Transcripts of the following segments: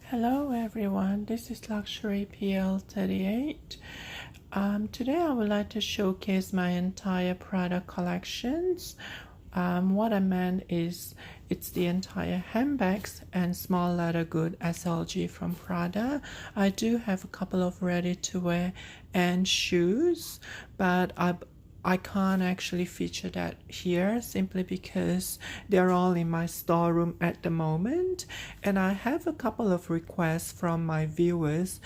Hello everyone, this is Luxury PL38. Today I would like to showcase my entire Prada collections. What I meant is it's the entire handbags and small leather good SLG from Prada. I do have a couple of ready to wear and shoes, but I can't actually feature that here simply because they're all in my storeroom at the moment, and I have a couple of requests from my viewers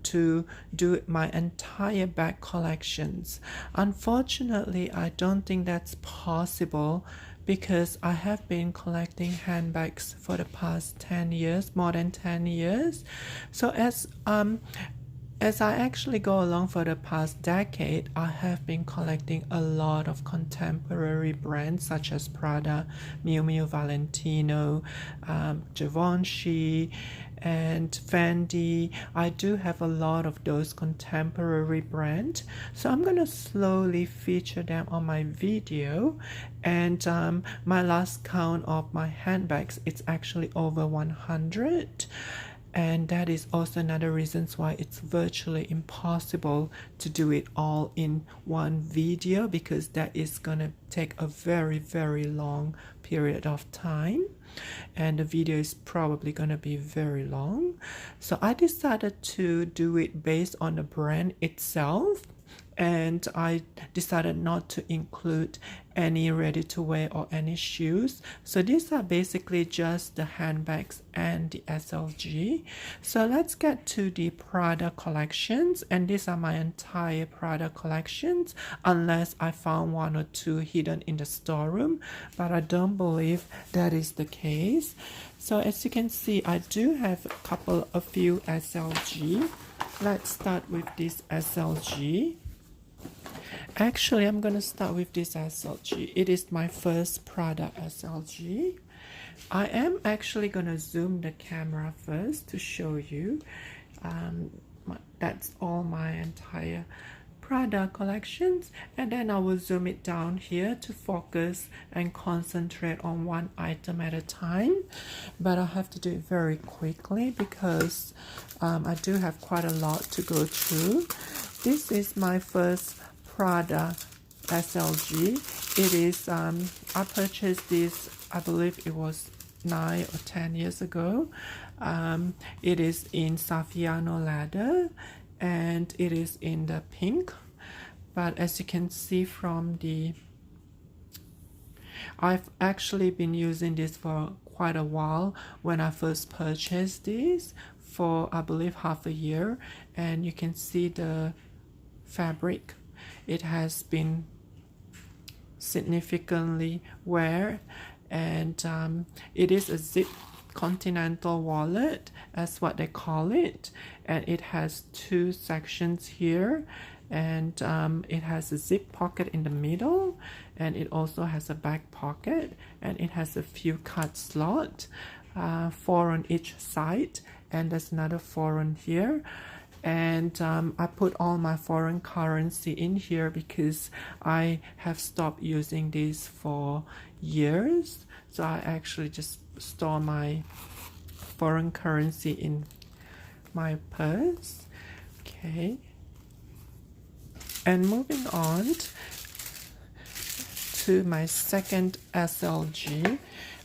to do my entire bag collections. Unfortunately, I don't think that's possible because I have been collecting handbags for the past 10 years, more than 10 years. So as I actually go along for the past decade, I have been collecting a lot of contemporary brands such as Prada, Miu Miu Valentino, Givenchy, and Fendi. I do have a lot of those contemporary brands, so I'm gonna slowly feature them on my video. And my last count of my handbags, it's actually over 100. And that is also another reason why it's virtually impossible to do it all in one video, because that is gonna take a very long period of time, and the video is probably gonna be very long. So I decided to do it based on the brand itself, and I decided not to include any ready-to-wear or any shoes. So these are basically just the handbags and the SLG. So let's get to the Prada collections, and these are my entire Prada collections, unless I found one or two hidden in the storeroom, but I don't believe that is the case. So as you can see, I do have a few SLG. Let's start with this SLG. Actually, I'm going to start with this SLG. It is my first Prada SLG. I am actually going to zoom the camera first to show you. That's all my entire Prada collections, and then I will zoom it down here to focus and concentrate on one item at a time. But I have to do it very quickly because I do have quite a lot to go through. This is my first Prada SLG. It is I purchased this, I believe it was 9 or 10 years ago. It is in Saffiano leather, and it is in the pink. But as you can see from I've actually been using this for quite a while. When I first purchased this for, I believe, half a year, and you can see the fabric. It has been significantly wear, and it is a zip Continental Wallet, as what they call it, and it has two sections here, and it has a zip pocket in the middle, and it also has a back pocket, and it has a few cut slots, 4 on each side, and there's another 4 on here. And I put all my foreign currency in here because I have stopped using this for years. So I actually just store my foreign currency in my purse. Okay. And moving on to my second SLG.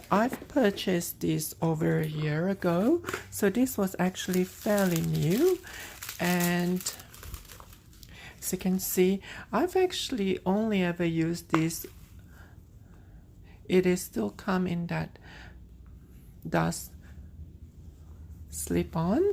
I've purchased this over a year ago. So this was actually fairly new. And as you can see, I've actually only ever used this. It is still come in that dust slip-on.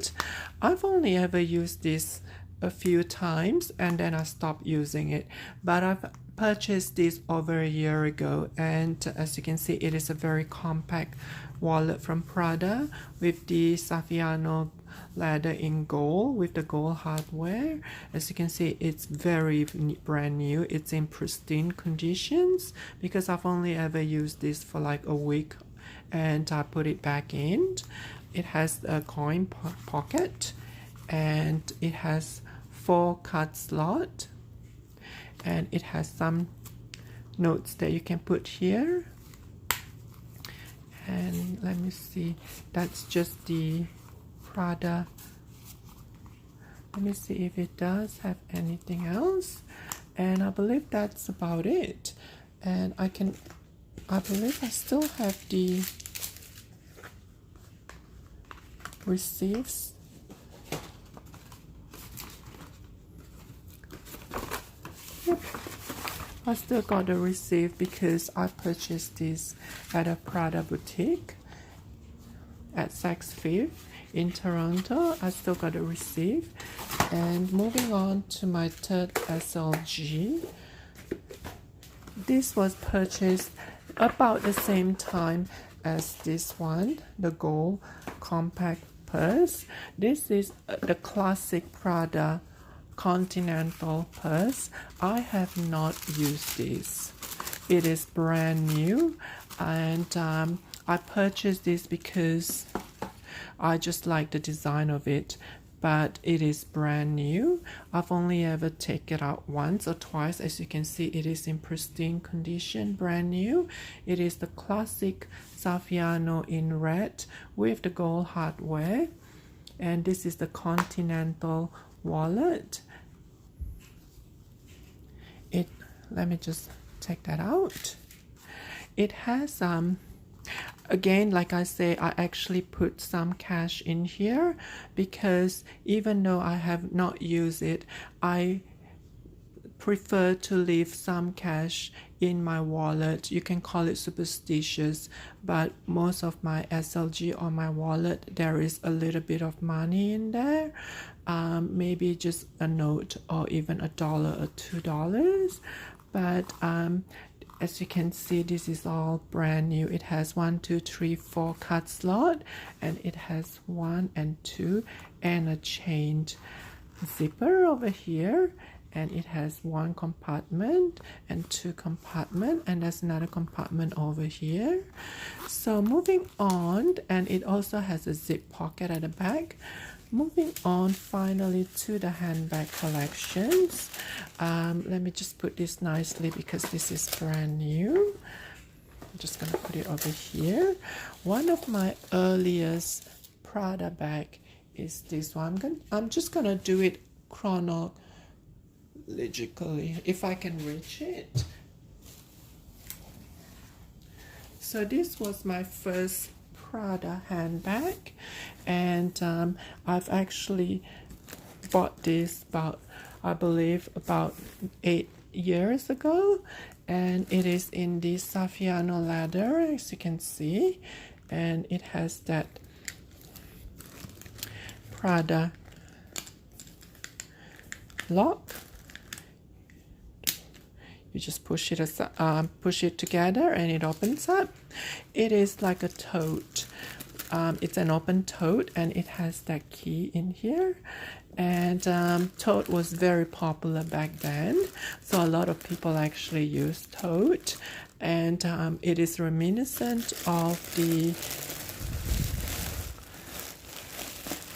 I've only ever used this a few times, and then I stopped using it. But I've purchased this over a year ago, and as you can see, it is a very compact wallet from Prada with the Saffiano leather in gold with the gold hardware. As you can see, it's very brand new. It's in pristine conditions because I've only ever used this for like a week, and I put it back in. It has a coin pocket, and it has 4 cut slots, and it has some notes that you can put here. And let me see, that's just the Prada. Let me see if it does have anything else. And I believe that's about it. And I believe I still have the receipts. Yep. I still got the receipt because I purchased this at a Prada boutique at Saks Fifth in Toronto. I still got a receipt. And moving on to my third SLG. This was purchased about the same time as this one, the gold compact purse. This is the classic Prada Continental purse. I have not used this. It is brand new, and I purchased this because I just like the design of it, but it is brand new. I've only ever taken it out once or twice. As you can see, it is in pristine condition, brand new. It is the classic Saffiano in red with the gold hardware, and this is the Continental Wallet. Let me just take that out. It has again, like I say, I actually put some cash in here because even though I have not used it, I prefer to leave some cash in my wallet. You can call it superstitious, but most of my SLG on my wallet, there is a little bit of money in there, maybe just a note or even $1 or $2. But as you can see, this is all brand new. It has 1, 2, 3, 4 card slot, and it has 1 and 2 and a chained zipper over here, and it has 1 compartment and 2 compartment, and there's another compartment over here. So moving on, and it also has a zip pocket at the back. Moving on finally to the handbag collections. Let me just put this nicely because this is brand new. I'm just gonna put it over here. One of my earliest Prada bag is this one. I'm just gonna do it chronologically if I can reach it. So this was my first Prada handbag, and I've actually bought this I believe about 8 years ago, and it is in the Saffiano leather, as you can see, and it has that Prada lock. You just push it together and it opens up. It is like a tote. It's an open tote, and it has that key in here. And tote was very popular back then, so a lot of people actually use tote. And it is reminiscent of the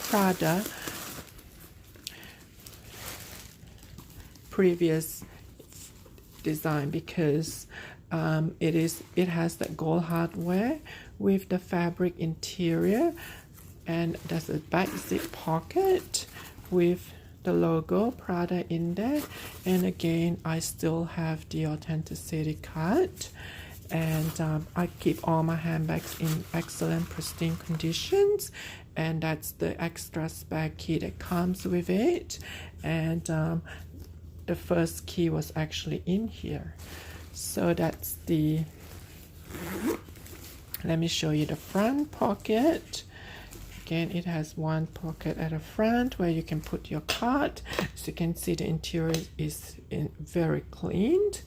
Prada previous design because it has that gold hardware with the fabric interior, and there's a back zip pocket with the logo Prada in there. And again, I still have the authenticity card, and I keep all my handbags in excellent pristine conditions, and that's the extra spare key that comes with it. And the first key was actually in here. So that's the, let me show you the front pocket. Again, it has 1 pocket at the front where you can put your card. As you can see, the interior is very cleaned.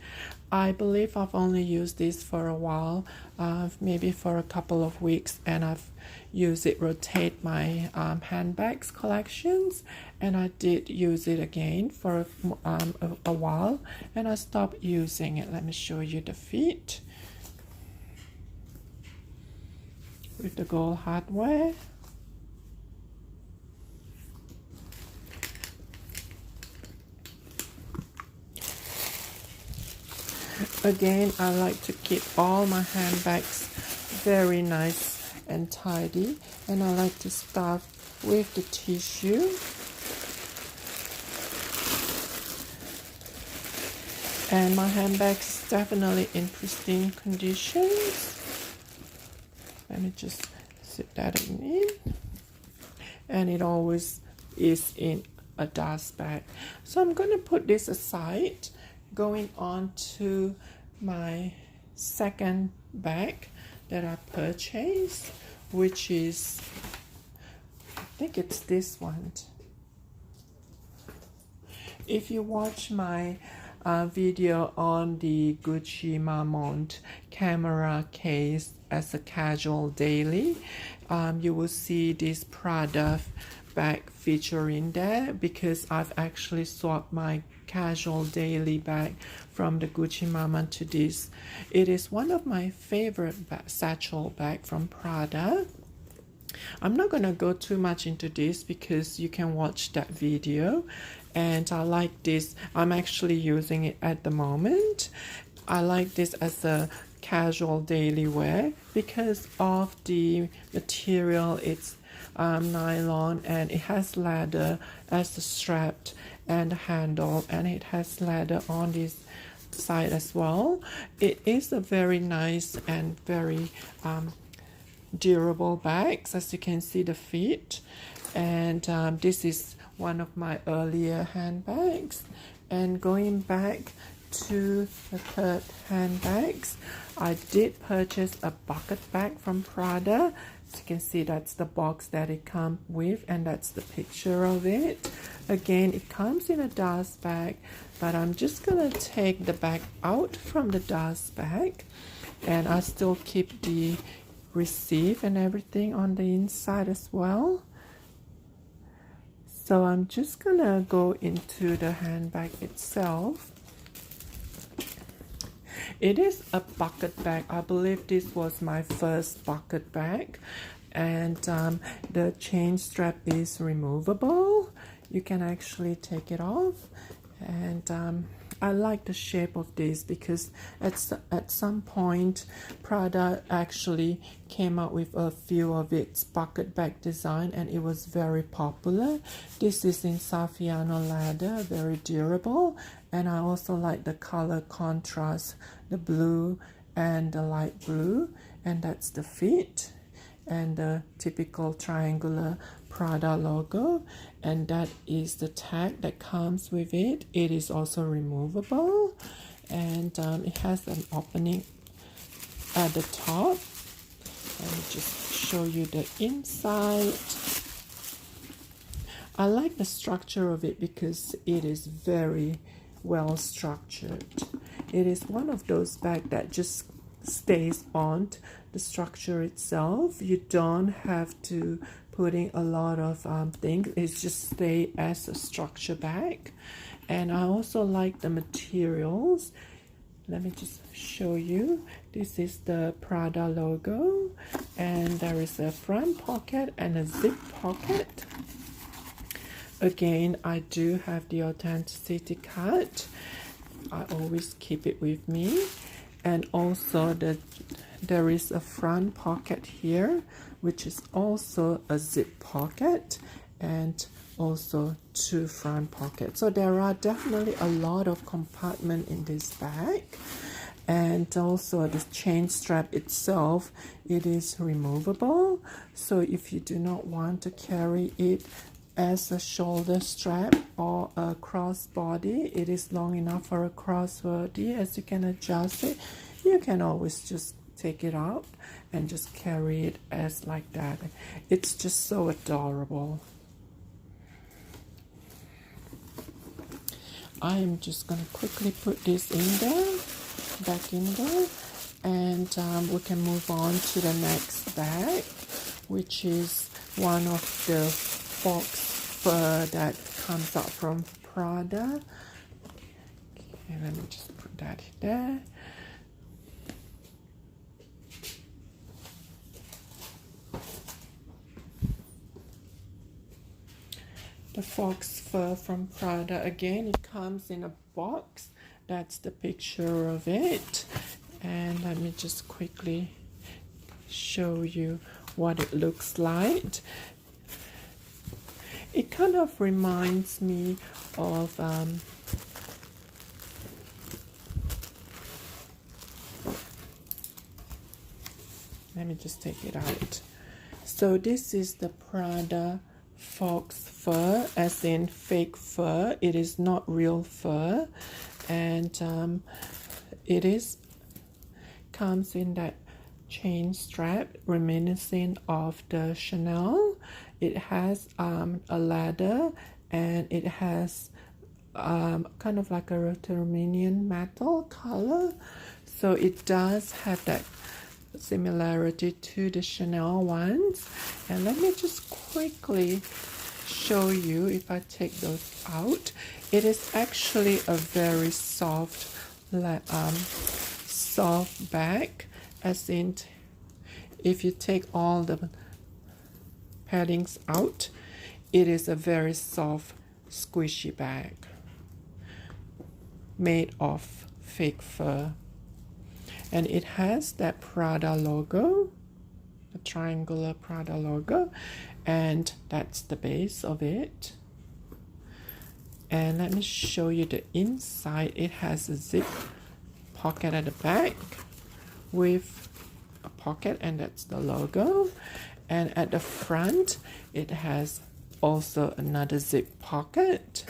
I believe I've only used this for a while, maybe for a couple of weeks, and I've used it rotate my handbags collections, and I did use it again for a while, and I stopped using it. Let me show you the feet with the gold hardware. Again, I like to keep all my handbags very nice and tidy, and I like to start with the tissue. And my handbag is definitely in pristine conditions. Let me just sit that in. And it always is in a dust bag. So I'm going to put this aside, going on to my second bag that I purchased, which is, I think it's this one. If you watch my video on the Gucci Marmont camera case as a casual daily, you will see this Prada bag featuring there, because I've actually swapped my casual daily bag from the Gucci Marmont to this. It is one of my favorite satchel bag from Prada. I'm not going to go too much into this because you can watch that video, and I like this. I'm actually using it at the moment. I like this as a casual daily wear because of the material. It's nylon, and it has leather as the strap and the handle, and it has leather on this side as well. It is a very nice and very durable bags, as you can see the feet. And this is one of my earlier handbags. And going back to the third handbags, I did purchase a bucket bag from Prada. As you can see, that's the box that it comes with, and that's the picture of it. Again, it comes in a dust bag, but I'm just gonna take the bag out from the dust bag, and I still keep the receipt and everything on the inside as well. So I'm just gonna go into the handbag itself. It is a bucket bag. I believe this was my first bucket bag, and the chain strap is removable. You can actually take it off, and I like the shape of this because at some point Prada actually came out with a few of its bucket bag design, and it was very popular. This is in Saffiano leather, very durable, and I also like the color contrast, the blue and the light blue, and that's the feet and the typical triangular Prada logo, and that is the tag that comes with it. It is also removable, and it has an opening at the top. Let me just show you the inside. I like the structure of it because it is very well structured. It is one of those bags that just stays on the structure itself. You don't have to put in a lot of things. It just stay as a structure bag. And I also like the materials. Let me just show you. This is the Prada logo, and there is a front pocket and a zip pocket. Again, I do have the authenticity card. I always keep it with me. And also there is a front pocket here, which is also a zip pocket, and also two front pockets. So there are definitely a lot of compartments in this bag. And also the chain strap itself, it is removable. So if you do not want to carry it as a shoulder strap or a crossbody, it is long enough for a crossbody, as you can adjust it. You can always just take it out and just carry it as like that. It's just so adorable. I am just going to quickly put this in there, back in there, and we can move on to the next bag, which is one of the fox fur that comes out from Prada. Okay, let me just put that there. The fox fur from Prada. Again, it comes in a box. That's the picture of it. And let me just quickly show you what it looks like. It kind of reminds me of let me just take it out. So this is the Prada fox fur, as in fake fur. It is not real fur, and it comes in that chain strap reminiscent of the Chanel. It has a ladder, and it has kind of like a rotominian metal color, so it does have that similarity to the Chanel ones. And let me just quickly show you. If I take those out, it is actually a very soft soft bag, as in if you take all the paddings out, it is a very soft squishy bag made of fake fur. And it has that Prada logo, the triangular Prada logo, and that's the base of it. And let me show you the inside. It has a zip pocket at the back with a pocket, and that's the logo. And at the front, it has also another zip pocket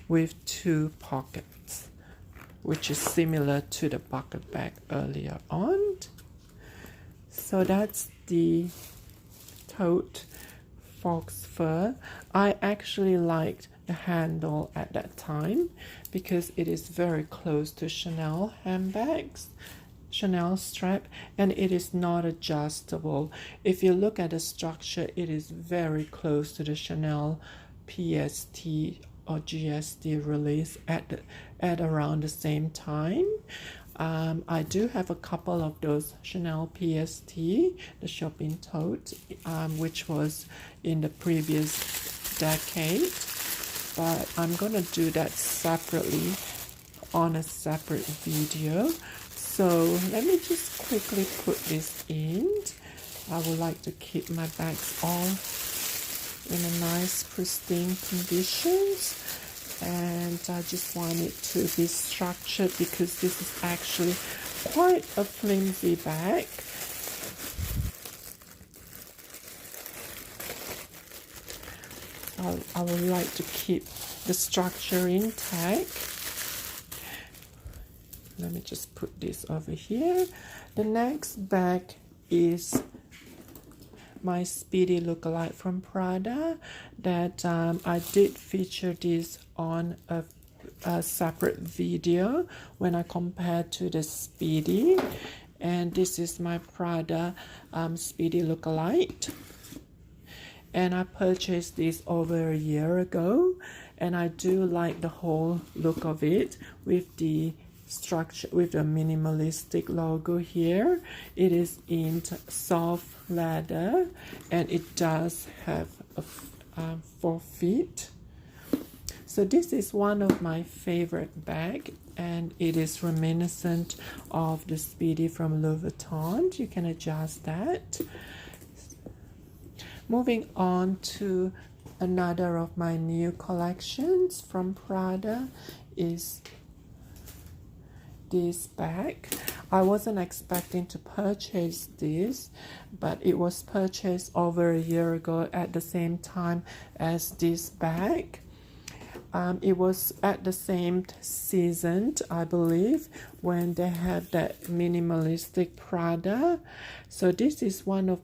with 2 pockets, which is similar to the bucket bag earlier on. So that's the tote fox fur. I actually liked the handle at that time because it is very close to Chanel handbags, Chanel strap, and it is not adjustable. If you look at the structure, it is very close to the Chanel PST or GST release at around the same time. I do have a couple of those Chanel PST, the shopping tote, which was in the previous decade, but I'm gonna do that separately on a separate video. So let me just quickly put this in. I would like to keep my bags all in a nice pristine conditions, and I just want it to be structured because this is actually quite a flimsy bag. I would like to keep the structure intact. Let me just put this over here. The next bag is my Speedy lookalike from Prada, that I did feature this on a separate video when I compared to the Speedy. And this is my Prada Speedy lookalike, and I purchased this over a year ago, and I do like the whole look of it with the structure, with the minimalistic logo here. It is in soft leather, and it does have a 4 feet. So this is one of my favorite bag, and it is reminiscent of the Speedy from Louis Vuitton. You can adjust that. Moving on to another of my new collections from Prada is this bag. I wasn't expecting to purchase this, but it was purchased over a year ago at the same time as this bag. It was at the same season, I believe, when they had that minimalistic Prada. So this is one of,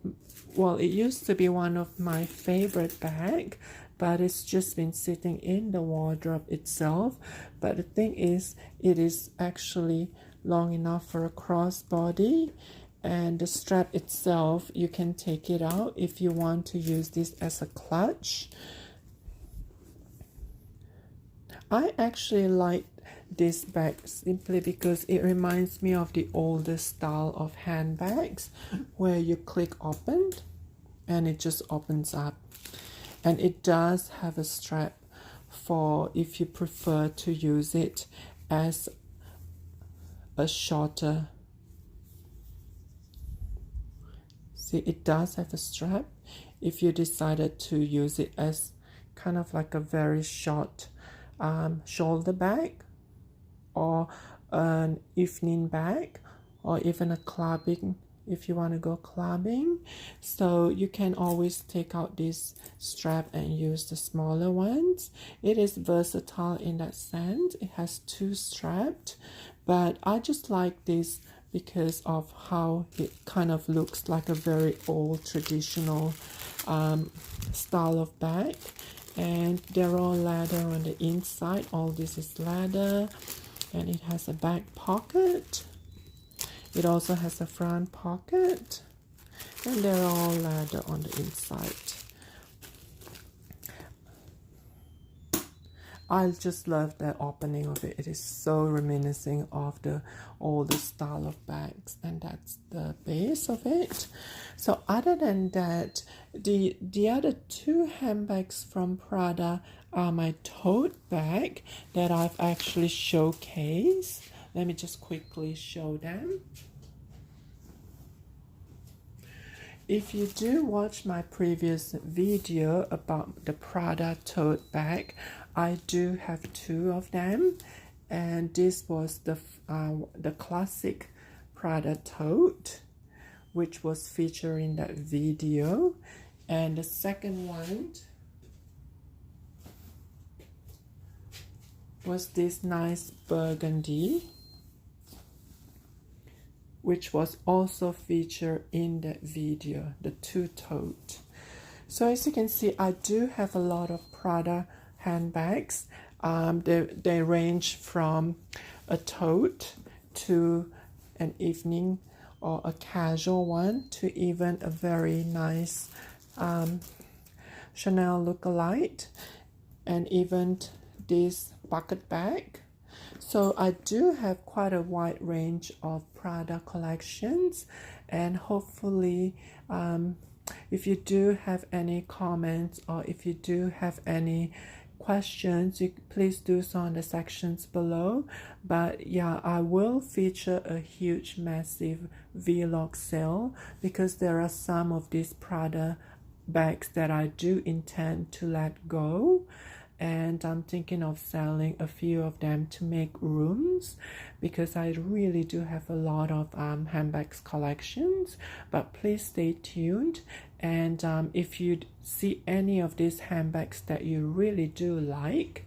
well, it used to be one of my favorite bag, but it's just been sitting in the wardrobe itself. But the thing is, it is actually long enough for a crossbody, and the strap itself, you can take it out if you want to use this as a clutch. I actually like this bag simply because it reminds me of the older style of handbags where you click open and it just opens up. And it does have a strap for if you prefer to use it as a shorter See, it does have a strap if you decided to use it as kind of like a very short shoulder bag, or an evening bag, or even a clubbing if you want to go clubbing. So you can always take out this strap and use the smaller ones. It is versatile in that sense. It has two straps, but I just like this because of how it kind of looks like a very old traditional style of bag. And they're all leather on the inside. All this is leather, and it has a back pocket. It also has a front pocket, and they're all leather on the inside. I just love the opening of it. It is so reminiscent of the older style of bags, and that's the base of it. So other than that, the other two handbags from Prada are my tote bag that I've actually showcased. Let me just quickly show them. If you do watch my previous video about the Prada tote bag, I do have two of them, and this was the classic Prada Tote, which was featured in that video, and the second one was this nice burgundy, which was also featured in that video, the two tote. So as you can see, I do have a lot of Prada handbags. They range from a tote to an evening or a casual one to even a very nice Chanel lookalike, and even this bucket bag. So I do have quite a wide range of Prada collections, and hopefully if you do have any comments, or if you do have any questions, you please do so in the sections below. But yeah, I will feature a huge massive vlog sale, because there are some of these Prada bags that I do intend to let go, and I'm thinking of selling a few of them to make rooms, because I really do have a lot of handbags collections. But please stay tuned, and if you see any of these handbags that you really do like,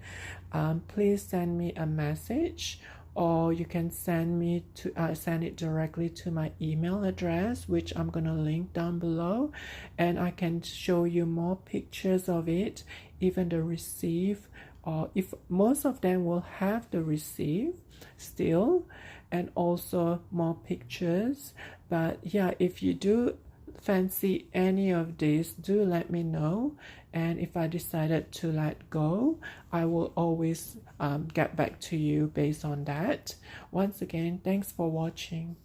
please send me a message, or you can send it directly to my email address, which I'm gonna link down below, and I can show you more pictures of it, even the receipt, or if most of them will have the receipt still, and also more pictures. But yeah, if you do fancy any of these, do let me know, and if I decided to let go, I will always get back to you based on that. Once again, thanks for watching.